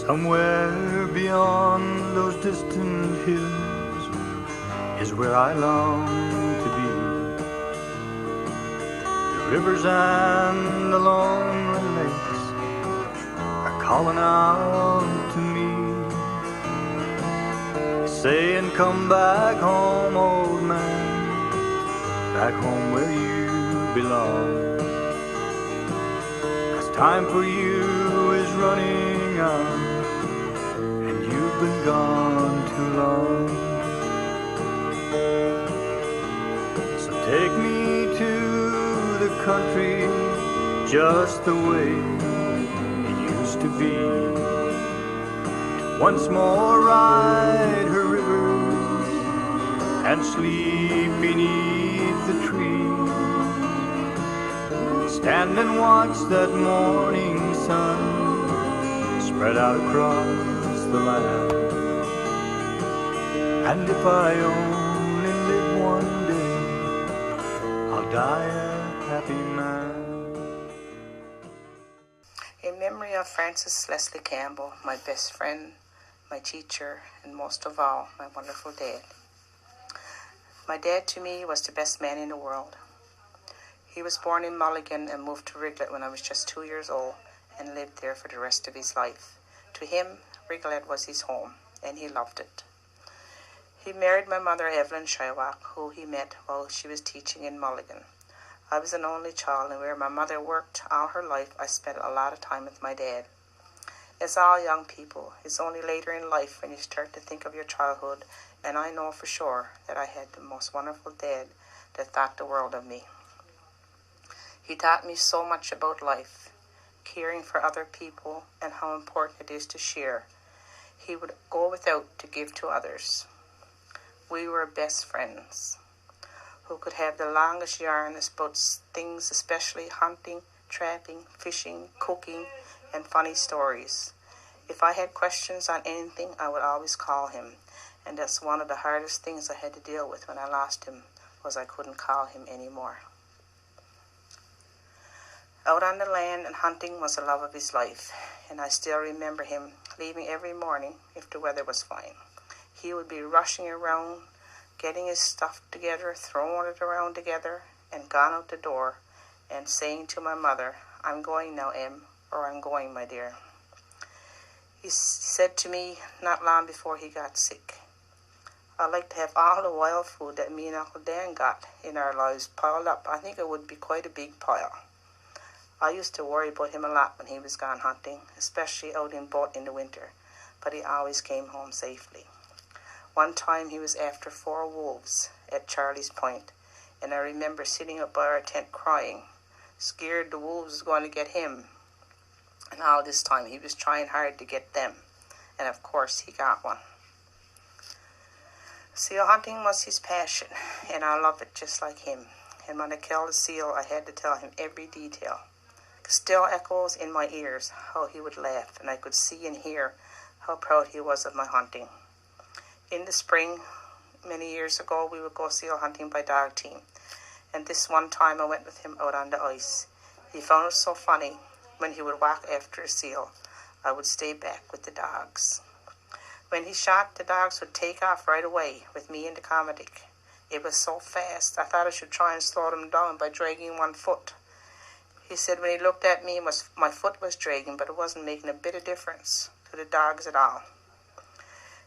Somewhere beyond those distant hills is where I long to be. The rivers and the lonely lakes are calling out to me, saying, come back home, old man, back home where you belong. 'Cause time for you is running out, and you've been gone too long. So take me to the country just the way it used to be. Once more ride her rivers and sleep beneath the trees. Stand and watch that morning sun spread out across the land. And if I only live one day, I'll die a happy man. In memory of Francis Leslie Campbell, my best friend, my teacher, and most of all, my wonderful dad. My dad to me was the best man in the world. He was born in Mulligan and moved to Riglet when I was just 2 years old and lived there for the rest of his life. To him, Riglet was his home, and he loved it. He married my mother, Evelyn Shylock, who he met while she was teaching in Mulligan. I was an only child, and where my mother worked all her life, I spent a lot of time with my dad. As all young people, it's only later in life when you start to think of your childhood, and I know for sure that I had the most wonderful dad that thought the world of me. He taught me so much about life, caring for other people, and how important it is to share. He would go without to give to others. We were best friends who could have the longest yarn about things, especially hunting, trapping, fishing, cooking, and funny stories. If I had questions on anything, I would always call him, and that's one of the hardest things I had to deal with when I lost him, was I couldn't call him anymore. Out on the land and hunting was the love of his life, and I still remember him leaving every morning if the weather was fine. He would be rushing around, getting his stuff together, throwing it around together, and gone out the door, and saying to my mother, I'm going now, Em, or I'm going, my dear. He said to me not long before he got sick, I'd like to have all the wild food that me and Uncle Dan got in our lives piled up. I think it would be quite a big pile. I used to worry about him a lot when he was gone hunting, especially out in boat in the winter, but he always came home safely. One time he was after 4 wolves at Charlie's Point, and I remember sitting up by our tent crying, scared the wolves was going to get him. And all this time he was trying hard to get them, and of course he got one. Seal hunting was his passion, and I loved it just like him. And when I killed a seal, I had to tell him every detail. It still echoes in my ears how he would laugh, and I could see and hear how proud he was of my hunting. In the spring, many years ago, we would go seal hunting by dog team, and this one time I went with him out on the ice. He found it so funny when he would walk after a seal. I would stay back with the dogs. When he shot, the dogs would take off right away with me in the Commodic. It was so fast, I thought I should try and slow them down by dragging one foot. He said when he looked at me, my foot was dragging, but it wasn't making a bit of difference to the dogs at all.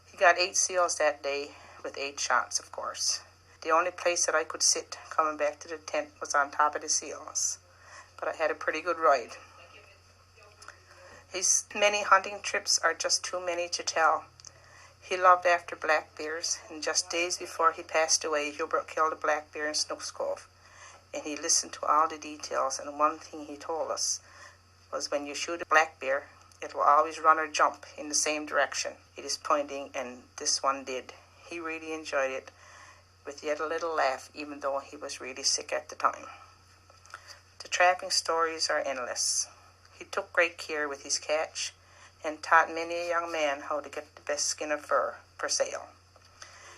He got 8 seals that day, with 8 shots, of course. The only place that I could sit coming back to the tent was on top of the seals, but I had a pretty good ride. His many hunting trips are just too many to tell. He loved after black bears, and just days before he passed away, Hubert killed a black bear in Snooks Cove, and he listened to all the details, and one thing he told us was when you shoot a black bear, it will always run or jump in the same direction it is pointing, and this one did. He really enjoyed it, with yet a little laugh, even though he was really sick at the time. The trapping stories are endless. He took great care with his catch, and taught many a young man how to get the best skin of fur for sale.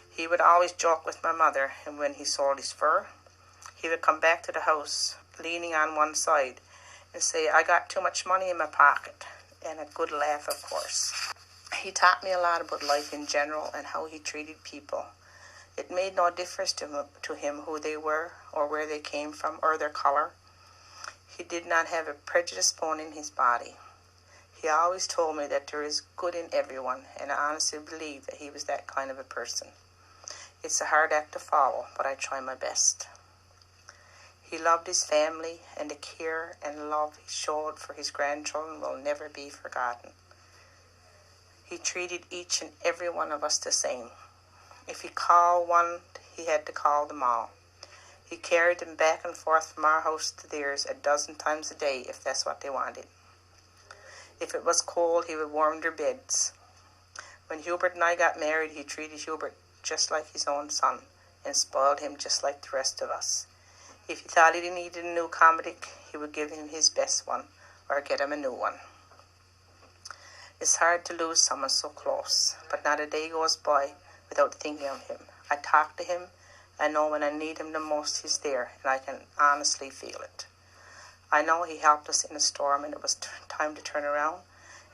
He would always joke with my mother, and when he sold his fur, he would come back to the house, leaning on one side, and say, I got too much money in my pocket. and a good laugh, of course. He taught me a lot about life in general and how he treated people. It made no difference to him who they were or where they came from or their color. He did not have a prejudiced bone in his body. He always told me that there is good in everyone, and I honestly believe that he was that kind of a person. It's a hard act to follow, but I try my best. He loved his family, and the care and love he showed for his grandchildren will never be forgotten. He treated each and every one of us the same. If he called one, he had to call them all. He carried them back and forth from our house to theirs 12 times a day if that's what they wanted. If it was cold, he would warm their beds. When Hubert and I got married, he treated Hubert just like his own son and spoiled him just like the rest of us. If he thought he needed a new comic, he would give him his best one or get him a new one. It's hard to lose someone so close, but not a day goes by without thinking of him. I talk to him. I know when I need him the most, he's there, and I can honestly feel it. I know he helped us in a storm, and it was time to turn around,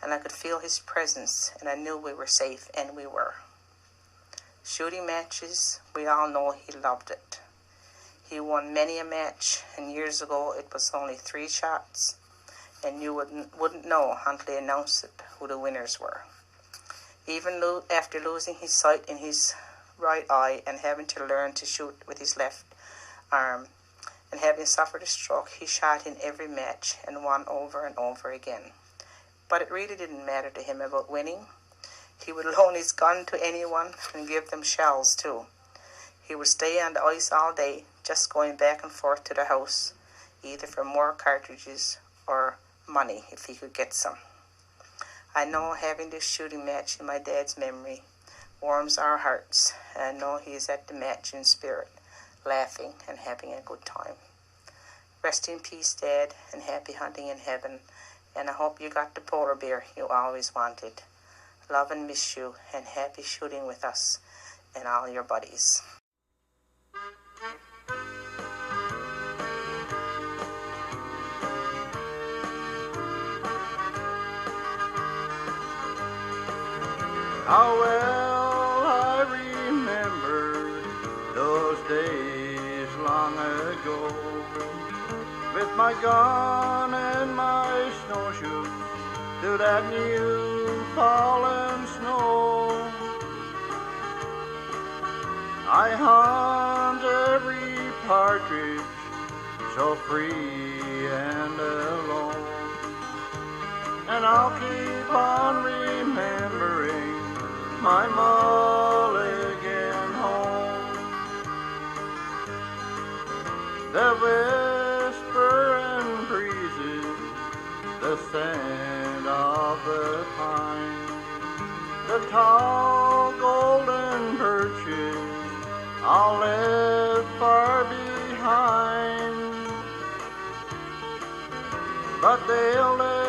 and I could feel his presence, and I knew we were safe, and we were. Shooting matches, we all know he loved it. He won many a match, and years ago it was only 3 shots, and you wouldn't know until they announced it who the winners were. Even after losing his sight in his right eye and having to learn to shoot with his left arm, and having suffered a stroke, he shot in every match and won over and over again. But it really didn't matter to him about winning. He would loan his gun to anyone and give them shells too. He would stay on the ice all day, just going back and forth to the house, either for more cartridges or money if he could get some. I know having this shooting match in my dad's memory warms our hearts, and I know he is at the match in spirit, laughing and having a good time. Rest in peace, Dad, and happy hunting in heaven, and I hope you got the polar bear you always wanted. Love and miss you, and happy shooting with us and all your buddies. How well I remember those days long ago, with my gun and my snowshoes through that new fallen snow. I hunt every partridge so free and alone, and I'll keep on remembering my mulligan home. The whispering breezes, the scent of the pine, the tall golden birches all left far behind, but they'll live